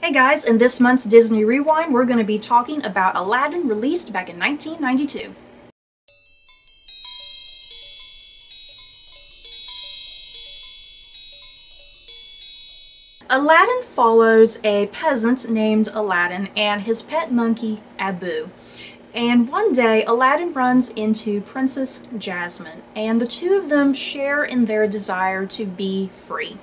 Hey guys, in this month's Disney Rewind, we're going to be talking about Aladdin, released back in 1992. Aladdin follows a peasant named Aladdin and his pet monkey, Abu. And one day, Aladdin runs into Princess Jasmine, and the two of them share in their desire to be free.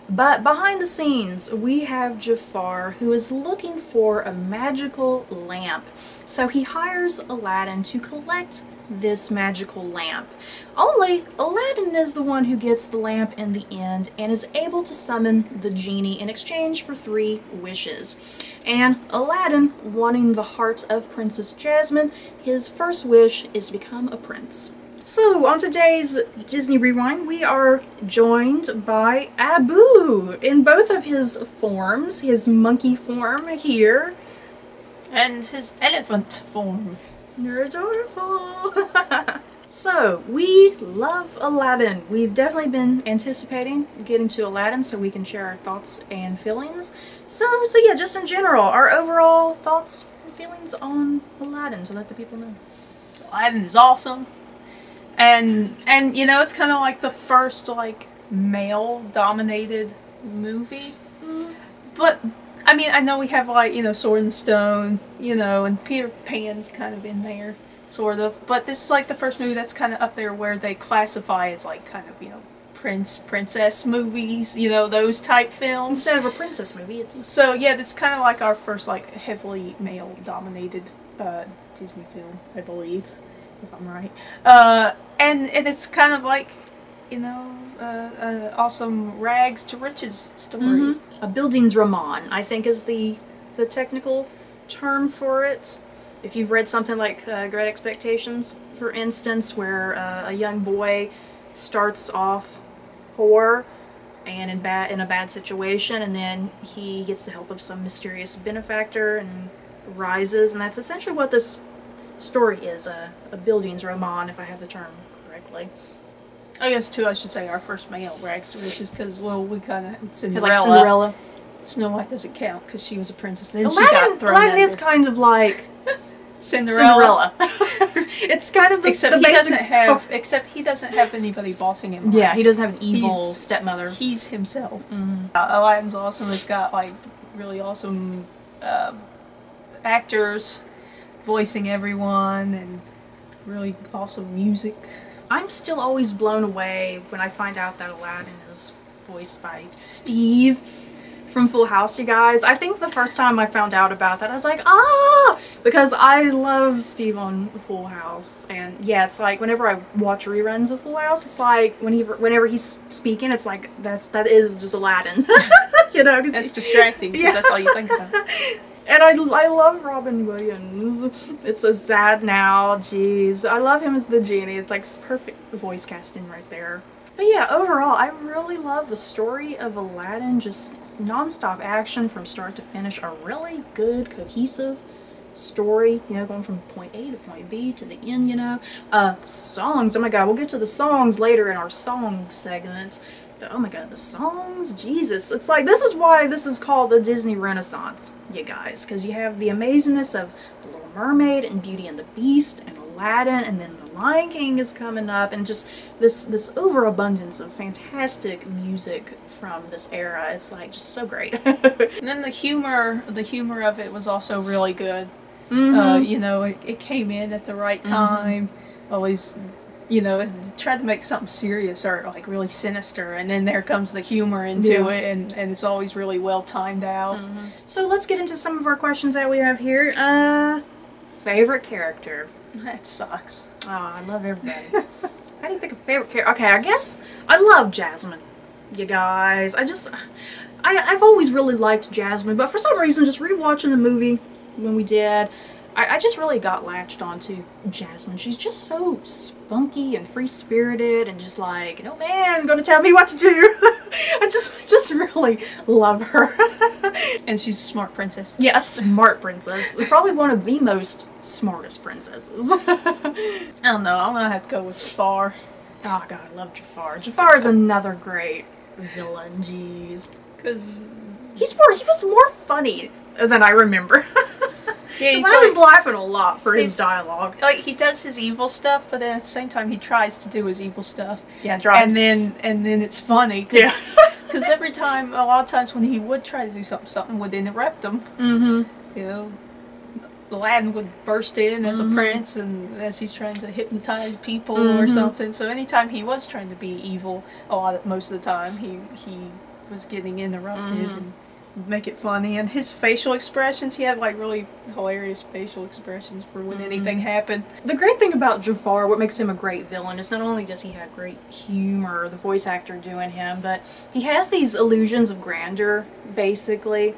But behind the scenes, we have Jafar, who is looking for a magical lamp. So he hires Aladdin to collect this magical lamp. Only Aladdin is the one who gets the lamp in the end and is able to summon the genie in exchange for 3 wishes. And Aladdin, wanting the heart of Princess Jasmine, his first wish is to become a prince. So, on today's Disney Rewind, we are joined by Abu in both of his forms, his monkey form here, and his elephant form. You're adorable! So, we love Aladdin. We've definitely been anticipating getting to Aladdin so we can share our thoughts and feelings. So yeah, just in general, our overall thoughts and feelings on Aladdin, so let the people know. Aladdin is awesome. And you know, it's kind of like the first male-dominated movie. But I mean, I know we have Sword in the Stone, and Peter Pan's kind of in there, sort of. But this is like the first movie that's kind of up there where they classify as princess movies, those type films. Instead of a princess movie, it's... So yeah, this is kind of like our first heavily male-dominated Disney film, I believe, if I'm right. And it's kind of like, awesome rags to riches story. A Bildungsroman, I think, is the technical term for it. If you've read something like Great Expectations, for instance, where a young boy starts off poor and in a bad situation, and then he gets the help of some mysterious benefactor and rises, and that's essentially what this story is, a Bildungsroman, if I have the term correctly. I guess, too, I should say our first male rags to riches, because, well, we kind of... Like Cinderella. Snow White doesn't count, because she was a princess, then Aladdin, she got thrown Aladdin is kind of like... Cinderella. It's kind of the except he doesn't have anybody bossing him. Yeah, he doesn't have an evil stepmother. He's himself. Aladdin's awesome. It's got really awesome actors voicing everyone and really awesome music. I'm still always blown away when I find out that Aladdin is voiced by Steve from Full House, you guys. I think the first time I found out about that, I was like, ah! Because I love Steve on Full House. And yeah, it's like whenever I watch reruns of Full House, it's like whenever he's speaking, it's like that is just Aladdin. It's distracting because that's all you think about. And I love Robin Williams. It's so sad now, jeez. I love him as the genie. It's like perfect voice casting right there. But yeah, overall, I really love the story of Aladdin. Just non-stop action from start to finish. A really good, cohesive story, going from point A to point B to the end, songs, oh my god, we'll get to the songs later in our song segment. But oh my god, the songs, Jesus. It's like, this is why this is called the Disney Renaissance, you guys. Because you have the amazingness of The Little Mermaid and Beauty and the Beast and Aladdin, and then The Lion King is coming up, and just this overabundance of fantastic music from this era. It's like just so great. And then the humor of it was also really good. It came in at the right time. Always, tried to make something serious or really sinister, and then there comes the humor into it, and it's always really well timed out. So let's get into some of our questions that we have here. Favorite character? That sucks. Oh, I love everybody. How do you pick a favorite character? Okay, I guess I love Jasmine, you guys. I've always really liked Jasmine, but for some reason, just rewatching the movie when we did, I just really got latched onto Jasmine. She's just so spunky and free-spirited and just like, no man gonna tell me what to do. I just really love her. And she's a smart princess. Yeah, a smart princess. Probably one of the most smartest princesses. I don't know. I'm gonna have to go with Jafar. Oh god, I love Jafar. Jafar is another great villain, jeez. Because He was more funny than I remember. Yeah, I was laughing a lot for his dialogue. Like, he does his evil stuff, but then at the same time he tries to do his evil stuff. Yeah, tries. And then it's funny. Yeah. Because every time, a lot of times when he would try to do something would interrupt him. Mm-hmm. You know, Aladdin would burst in as a prince, and as he's trying to hypnotize people or something. So anytime he was trying to be evil, most of the time he was getting interrupted and make it funny. And his facial expressions, he had like really hilarious facial expressions for when anything happened. The great thing about Jafar, what makes him a great villain, is not only does he have great humor, the voice actor doing him, but he has these illusions of grandeur, basically.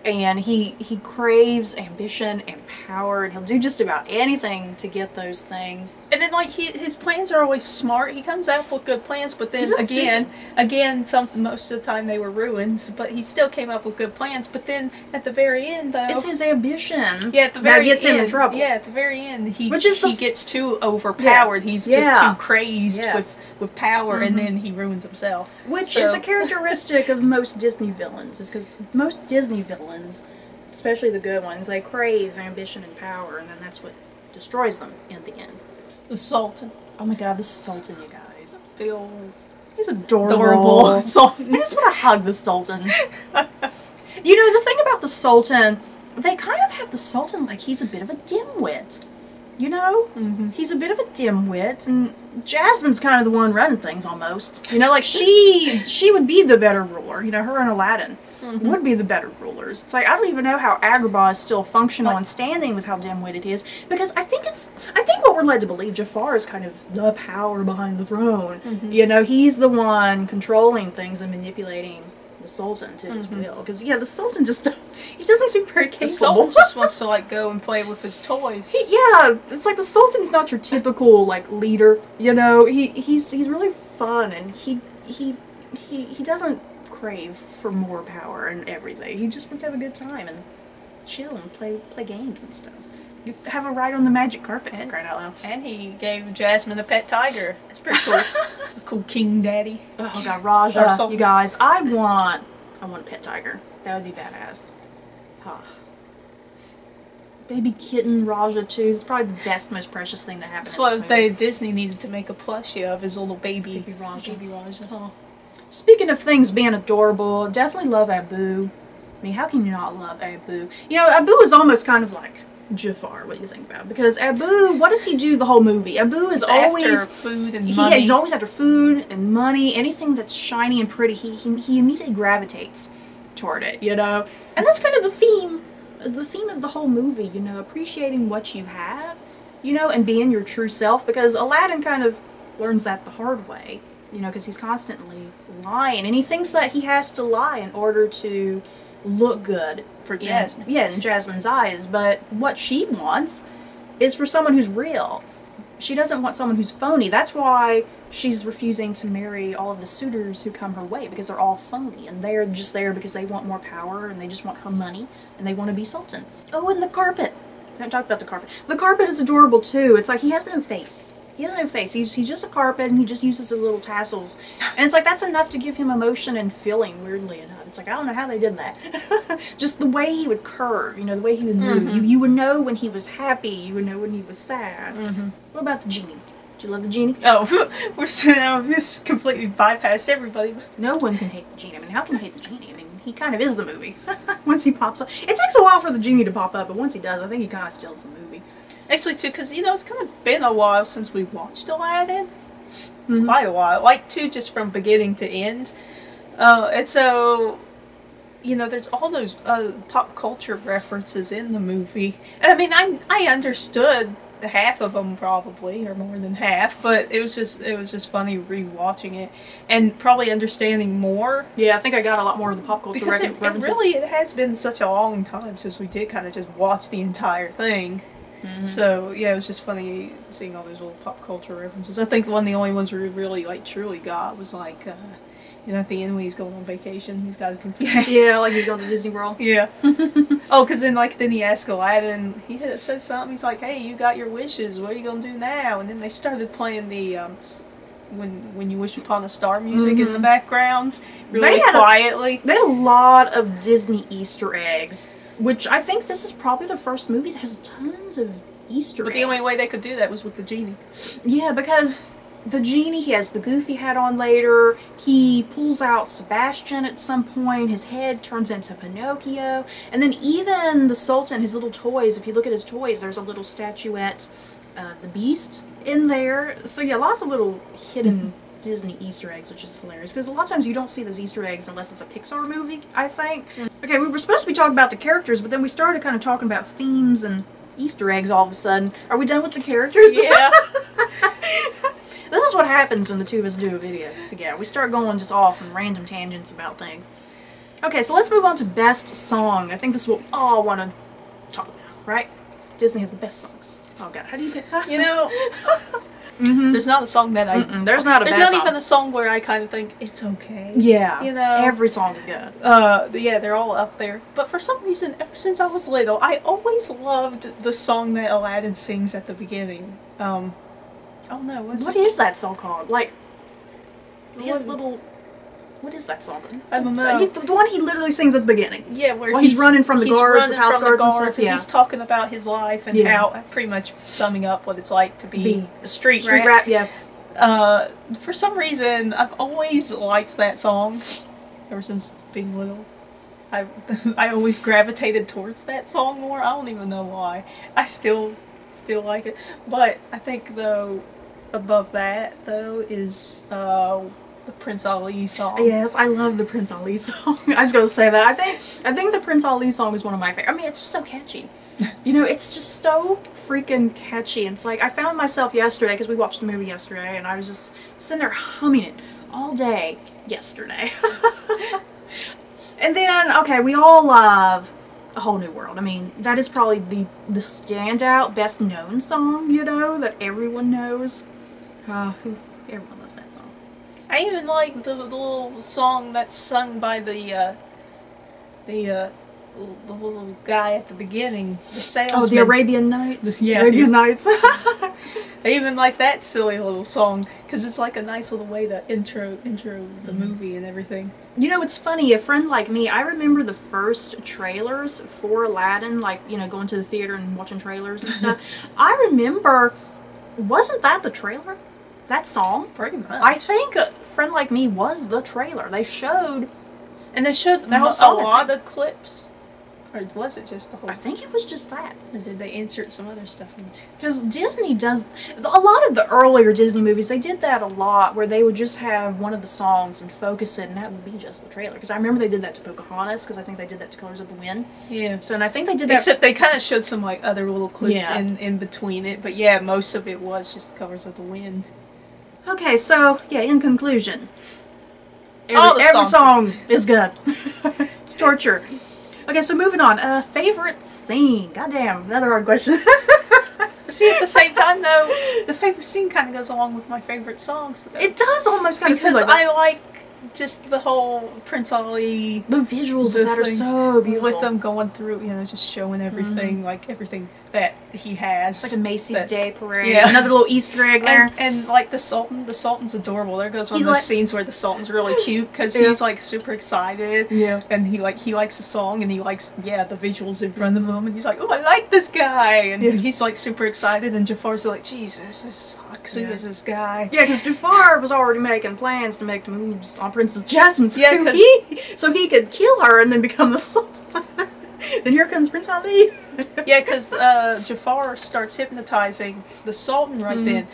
And he craves ambition and power, and he'll do just about anything to get those things. And then, like, his plans are always smart. He comes out with good plans, but then again, something most of the time they were ruined. But he still came up with good plans. But then at the very end, though, it's his ambition. Yeah, at the very that gets end, him in trouble. Yeah, at the very end, he gets too overpowered. Yeah. He's just too crazed Yeah. with power, and then he ruins himself. Which is a characteristic of most Disney villains, is because most Disney villains, especially the good ones, they crave ambition and power, and then that's what destroys them in the end. The Sultan. Oh my god, the Sultan, you guys. He's adorable. Sultan. I just want to hug the Sultan. You know, the thing about the Sultan, they kind of have the Sultan like he's a bit of a dimwit. You know? He's a bit of a dimwit, and Jasmine's kind of the one running things almost. You know, like she would be the better ruler. You know, her and Aladdin would be the better rulers. It's like, I don't even know how Agrabah is still functional and standing with how dim-witted he is, because I think what we're led to believe, Jafar is kind of the power behind the throne. You know, he's the one controlling things and manipulating the Sultan to his will. Because, yeah, the Sultan just doesn't seem very capable. The Sultan just wants to, like, go and play with his toys. It's like the Sultan's not your typical, like, leader, you know? He's really fun, and he doesn't crave for more power and everything. He just wants to have a good time and chill and play games and stuff. You have a ride on the magic carpet, for crying out loud. And he gave Jasmine a pet tiger. That's pretty cool. It's a cool king daddy. Oh god, Raja, you guys, I want a pet tiger. That would be badass. Baby kitten Raja too. It's probably the best, most precious thing that happened. That's what Disney needed to make a plushie of, his little baby Raja. Baby Raja. Oh. Speaking of things being adorable, definitely love Abu. I mean, how can you not love Abu? You know, Abu is almost kind of like Jafar. What do you think about? Because Abu, what does he do the whole movie? Abu is always after food and money. He's always after food and money. Anything that's shiny and pretty, he immediately gravitates toward it. You know, and that's kind of the theme of the whole movie. You know, appreciating what you have. You know, and being your true self. Because Aladdin kind of learns that the hard way. You know, because he's constantly lying, and he thinks that he has to lie in order to look good for Jasmine. In Jasmine's eyes. But what she wants is for someone who's real. She doesn't want someone who's phony. That's why she's refusing to marry all of the suitors who come her way, because they're all phony, and they're just there because they want more power, and they just want her money, and they want to be sultan. Oh, and the carpet. I haven't talked about the carpet. The carpet is adorable too. It's like he has no face. He has no face. He's just a carpet, and he just uses the little tassels. And it's like, that's enough to give him emotion and feeling, weirdly enough. It's like, I don't know how they did that. Just the way he would curve, you know, the way he would move. You would know when he was happy. You would know when he was sad. What about the genie? Did you love the genie? Oh, we're just completely bypassed everybody. No one can hate the genie. I mean, how can you hate the genie? I mean, he kind of is the movie. Once he pops up. It takes a while for the genie to pop up, but once he does, I think he kind of steals the movie. Actually, too, because, you know, it's kind of been a while since we watched Aladdin. Quite a while. Like, too, just from beginning to end. And so, you know, there's all those pop culture references in the movie. And, I mean, I understood the half of them, probably, or more than half, but it was just funny rewatching it. And probably understanding more. Yeah, I think I got a lot more of the pop culture references. Because it has been such a long time since we did kind of just watch the entire thing. So, yeah, it was just funny seeing all those little pop culture references. I think the only ones we really, like, truly got was, like, you know, at the end when he's going on vacation, these guys confused. Yeah, like he's going to Disney World. Yeah. Oh, because then he asked Aladdin, he says something, he's like, hey, you got your wishes, what are you going to do now? And then they started playing the when you wish upon a star music in the background, really They quietly. They had a lot of Disney Easter eggs, which I think this is probably the first movie that has tons of Easter eggs. But the only way they could do that was with the genie. Yeah, because the genie, he has the Goofy hat on later, he pulls out Sebastian at some point, his head turns into Pinocchio, and then even the Sultan, his little toys, if you look at his toys, there's a little statuette, the Beast, in there. So yeah, lots of little hidden Disney Easter eggs, which is hilarious, because a lot of times you don't see those Easter eggs unless it's a Pixar movie, I think. Okay, we were supposed to be talking about the characters, but then we started kind of talking about themes and Easter eggs all of a sudden. Are we done with the characters? Yeah. This is what happens when the two of us do a video together. We start going just off on random tangents about things. Okay, so let's move on to best song. I think this is what we all want to talk about, right? Disney has the best songs. Oh god, how do you pick? You know, there's not a song that I... There's not a There's bad not song. even a song where I kind of think, it's okay. Yeah. You know? Every song is good. Yeah, they're all up there. But for some reason, ever since I was little, I always loved the song that Aladdin sings at the beginning. Oh no, What is that song called? Like, his little... What is that song? I don't know. The one he literally sings at the beginning. Yeah, where he's running from the guards, the house guards and stuff. and Yeah. he's talking about his life and how, pretty much summing up what it's like to be a street rat. Yeah. For some reason, I've always liked that song, ever since being little. I always gravitated towards that song more. I don't even know why. I still like it, but I think though above that though is the Prince Ali song. Yes, I love the Prince Ali song. I was going to say that. I think the Prince Ali song is one of my favorite. I mean, it's just so catchy. You know, it's just so freaking catchy. It's like, I found myself yesterday, because we watched the movie yesterday, and I was just sitting there humming it all day yesterday. And then, okay, we all love A Whole New World. I mean, that is probably the standout, best known song, you know, that everyone knows. Everyone loves that song. I even like the little song that's sung by the little guy at the beginning, the salesman. Oh, the Arabian Nights? Yeah. Arabian Nights. I even like that silly little song, because it's like a nice little way to intro the movie and everything. You know, it's funny, a friend like me, I remember the first trailers for Aladdin, like, you know, going to the theater and watching trailers and stuff. I remember, wasn't that the trailer? That song? Pretty much. I think A Friend Like Me was the trailer. They showed... And they showed the whole a song, lot of clips. Or was it just the whole I think it was just that. Or did they insert some other stuff into it? Because Disney does... A lot of the earlier Disney movies, they did that a lot, where they would just have one of the songs and focus it, and that would be just the trailer. Because I remember they did that to Pocahontas, because I think they did that to Colors of the Wind. Yeah. So, and I think they did that... Except they kind of showed some, like, other little clips Yeah. in between it. But yeah, most of it was just Colors of the Wind. Okay, so, yeah, in conclusion. All the Every songs song is good. It's torture. Okay, so moving on. Favorite scene. Goddamn, another hard question. See, at the same time, though, the favorite scene kind of goes along with my favorite songs. Though. It does almost kind of Because seem like I like just the whole Prince Ali... the visuals of that are so beautiful. With them going through, you know, just showing everything, like everything that he has. It's like a Macy's Day Parade. Yeah. Another little Easter egg there. And like the Sultan's adorable. There goes one He's of those like- scenes where the Sultan's really cute because Yeah. he's like super excited. Yeah. And he likes the song and he likes the visuals in front of him and he's like, oh, I like this guy, and Yeah. he's like super excited and Jafar's like, Jesus, this sucks. Who is this guy? Yeah, because Jafar was already making plans to make the moves on Princess Jasmine, so, Yeah, so he could kill her and then become the Sultan. Then here comes Prince Ali. Yeah, because Jafar starts hypnotizing the Sultan right then,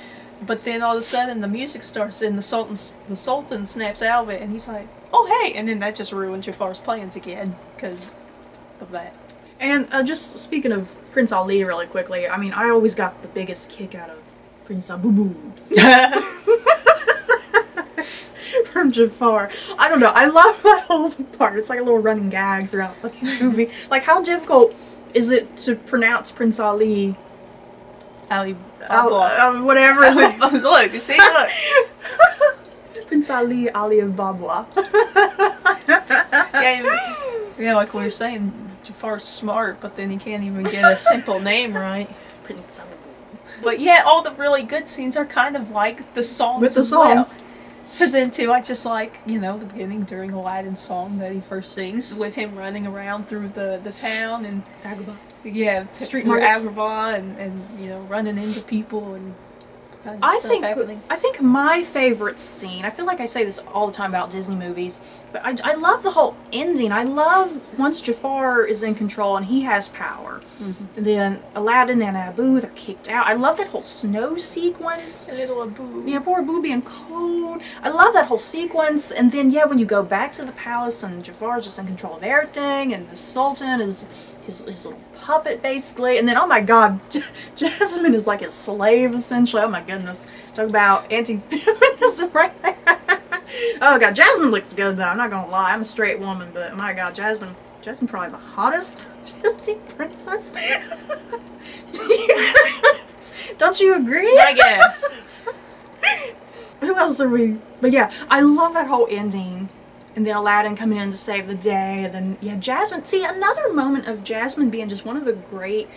but then all of a sudden the music starts and the Sultan snaps out of it and he's like, oh hey, and then that just ruined Jafar's plans again because of that. And just speaking of Prince Ali really quickly, I mean, I always got the biggest kick out of Prince Abubu. From Jafar. I don't know, I love that whole part. It's like a little running gag throughout the movie. Like, how difficult is it to pronounce Prince Ali? Ali Whatever. Look, you see, look. Prince Ali of Babwa. Yeah, like we were saying, Jafar's smart, but then he can't even get a simple name right. Prince Abubu. But yeah, all the really good scenes are kind of like the songs With the as well. songs. Because then too, I just like, you know, the beginning during Aladdin's song that he first sings with him running around through the town and Agrabah. yeah, Street through markets. Agrabah and you know running into people and kinds of stuff happening. I think my favorite scene, I feel like I say this all the time about Disney movies, but I love the whole ending. I love once Jafar is in control and he has power. And then Aladdin and Abu, they're kicked out. I love that whole snow sequence. A little Abu. Yeah, poor Abu being cold. I love that whole sequence. And then, yeah, when you go back to the palace and Jafar's just in control of everything and the Sultan is his little puppet, basically. And then, oh my god, Jasmine is like his slave, essentially. Oh my goodness. Talk about anti-feminism right there. Oh god, Jasmine looks good, though. I'm not gonna lie. I'm a straight woman, but my god, Jasmine probably the hottest Disney princess. Don't you agree? I guess. Who else are we? But yeah, I love that whole ending. And then Aladdin coming in to save the day. And then, yeah, Jasmine. See, another moment of Jasmine being just one of the great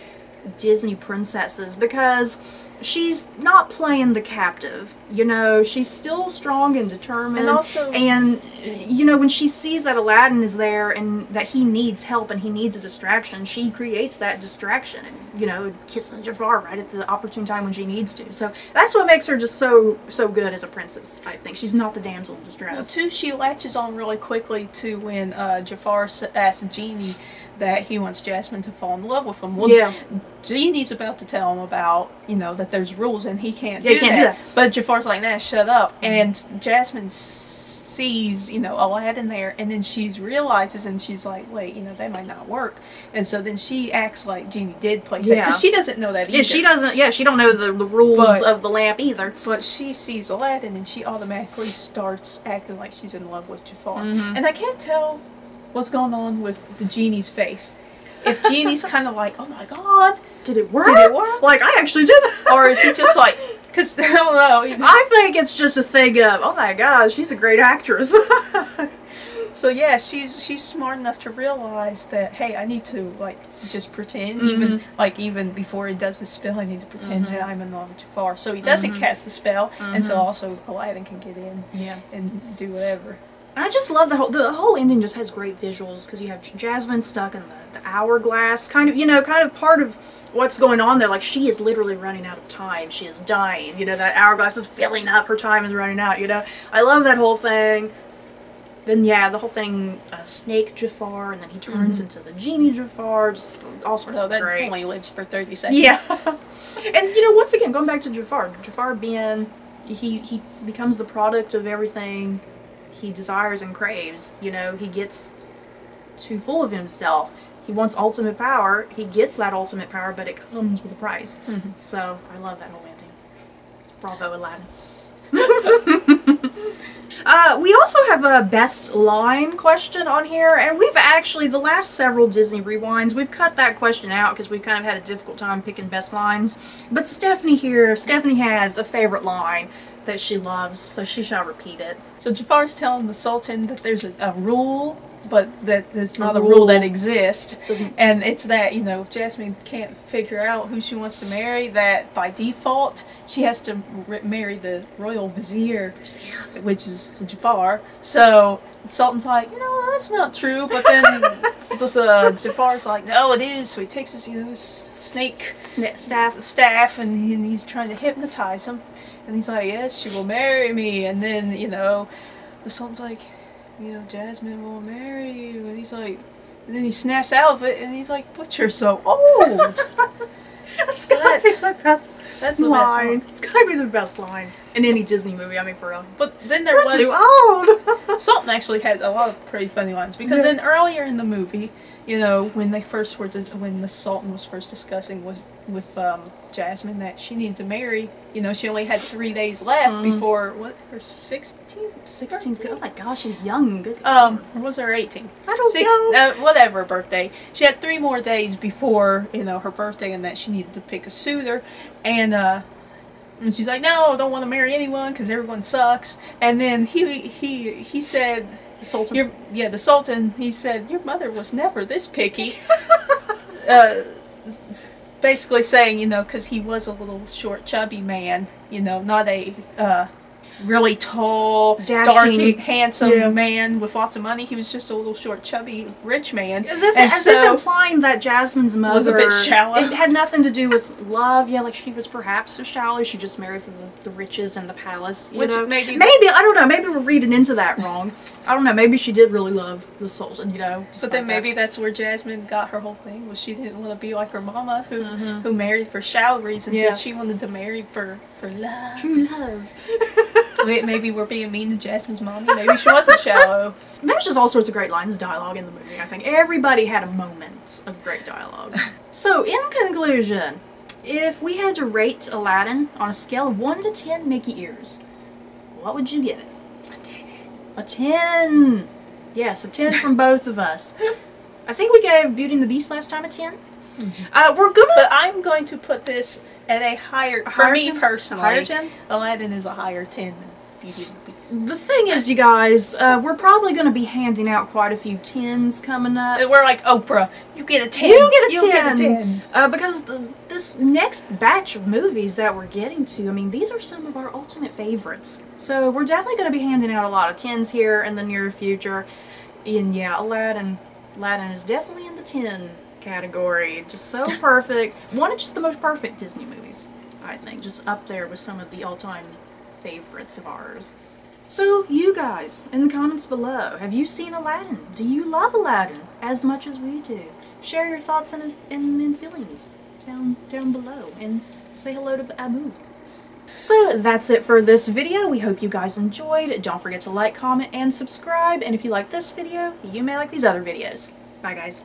Disney princesses. Because she's not playing the captive. You know, she's still strong and determined. And also... And, you know, when she sees that Aladdin is there and that he needs help and he needs a distraction, she creates that distraction. And, you know, kisses Jafar right at the opportune time when she needs to. So that's what makes her just so good as a princess, I think. She's not the damsel in distress. Well, too, she latches on really quickly to when Jafar asks Genie that he wants Jasmine to fall in love with him. Well, yeah. Genie's about to tell him about, you know, that there's rules and he can't, Yeah, do, that. But Jafar's like, nah, shut up. And Jasmine sees, you know, Aladdin there, and then she realizes, and she's like, wait, you know, that might not work. And so then she acts like Genie did place it, because she doesn't know that either. Yeah, she doesn't, she don't know the rules of the lamp either. But she sees Aladdin, and she automatically starts acting like she's in love with Jafar. And I can't tell what's going on with the Genie's face. If Genie's kind of like, oh my god, did it work? Did it work? Like, I actually did that. Or is he just like, because I don't know. I think it's just a thing of, oh my god, she's a great actress. So yeah, she's smart enough to realize that, hey, I need to like just pretend, even before he does the spell, I need to pretend that I'm in love with Jafar. So he doesn't cast the spell, and so also Aladdin can get in and do whatever. I just love the whole ending. Just has great visuals because you have Jasmine stuck in the hourglass, kind of part of what's going on there. Like, she is literally running out of time. She is dying. You know, that hourglass is filling up. Her time is running out. You know, I love that whole thing. Then yeah, the whole thing, Snake Jafar, and then he turns into the Genie Jafar. Just all sorts of that great. only lives for 30 seconds. Yeah, and you know, once again, going back to Jafar being he becomes the product of everything he desires and craves. You know, he gets too full of himself. He wants ultimate power. He gets that ultimate power, but it comes with a price. So I love that whole ending. Bravo, Aladdin. We also have a best line question on here, and we've actually, the last several Disney Rewinds, we've cut that question out because we've kind of had a difficult time picking best lines. But Stephanie has a favorite line that she loves, so she shall repeat it. So Jafar's telling the Sultan that there's a rule, but that there's not a rule that exists. And it's that, you know, if Jasmine can't figure out who she wants to marry, that by default she has to marry the royal vizier, which is Jafar. So the Sultan's like, you know, that's not true. But then Jafar's like, no, it is. So he takes his, you know, snake staff, and he's trying to hypnotize him. And he's like, yes, she will marry me. And then, you know, the Sultan's like, you know, Jasmine will marry you. And he's like, and then he snaps out of it, and he's like, but you're so old. That's gotta be the best line. It's gotta be the best line in any Disney movie, I mean, for real. But then there was... too old! Sultan actually had a lot of pretty funny lines, because then earlier in the movie, you know, when they first were, when the Sultan was first discussing with Jasmine that she needed to marry, you know, she only had 3 days left before, what, her 16th? Oh my gosh, she's young. Good. Or was her 18th? I don't know. Whatever birthday. She had 3 more days before, you know, her birthday, and that she needed to pick a suitor, and she's like, no, I don't want to marry anyone because everyone sucks. And then he said, the Sultan. The Sultan. He said, your mother was never this picky. basically saying, you know, because he was a little short, chubby man, you know, not a really tall, Dashing, dark, handsome man with lots of money. He was just a little short, chubby, rich man. As if implying that Jasmine's mother was a bit shallow. It had nothing to do with love. Yeah, like she was perhaps so shallow. She just married for the riches and the palace. You know? Maybe I don't know. Maybe we're reading into that wrong. I don't know. Maybe she did really love the Sultan. You know. But then maybe that's where Jasmine got her whole thing. Was she didn't want to be like her mama, who married for shallow reasons. Yeah. She wanted to marry for love. True love. Maybe we're being mean to Jasmine's mommy. Maybe she wasn't shallow. There's just all sorts of great lines of dialogue in the movie. I think everybody had a moment of great dialogue. So, in conclusion, if we had to rate Aladdin on a scale of 1 to 10 Mickey ears, what would you give it? A 10! Yes, a 10 from both of us. I think we gave Beauty and the Beast last time a 10. But I'm going to put this at a higher, for me 10? personally, A higher 10? Aladdin is a higher 10 than Beauty and the Beast. The thing is, you guys, we're probably going to be handing out quite a few 10s coming up. We're like Oprah. You get a 10. You get a 10. Get a 10. Because this next batch of movies that we're getting to, I mean, these are some of our ultimate favorites. So we're definitely going to be handing out a lot of 10s here in the near future. And yeah, Aladdin is definitely in the 10 category. Just so perfect. One of just the most perfect Disney movies, I think. Just up there with some of the all-time favorites of ours. So, you guys, in the comments below, have you seen Aladdin? Do you love Aladdin as much as we do? Share your thoughts and feelings down below, and say hello to Abu. So, that's it for this video. We hope you guys enjoyed. Don't forget to like, comment, and subscribe. And if you like this video, you may like these other videos. Bye, guys.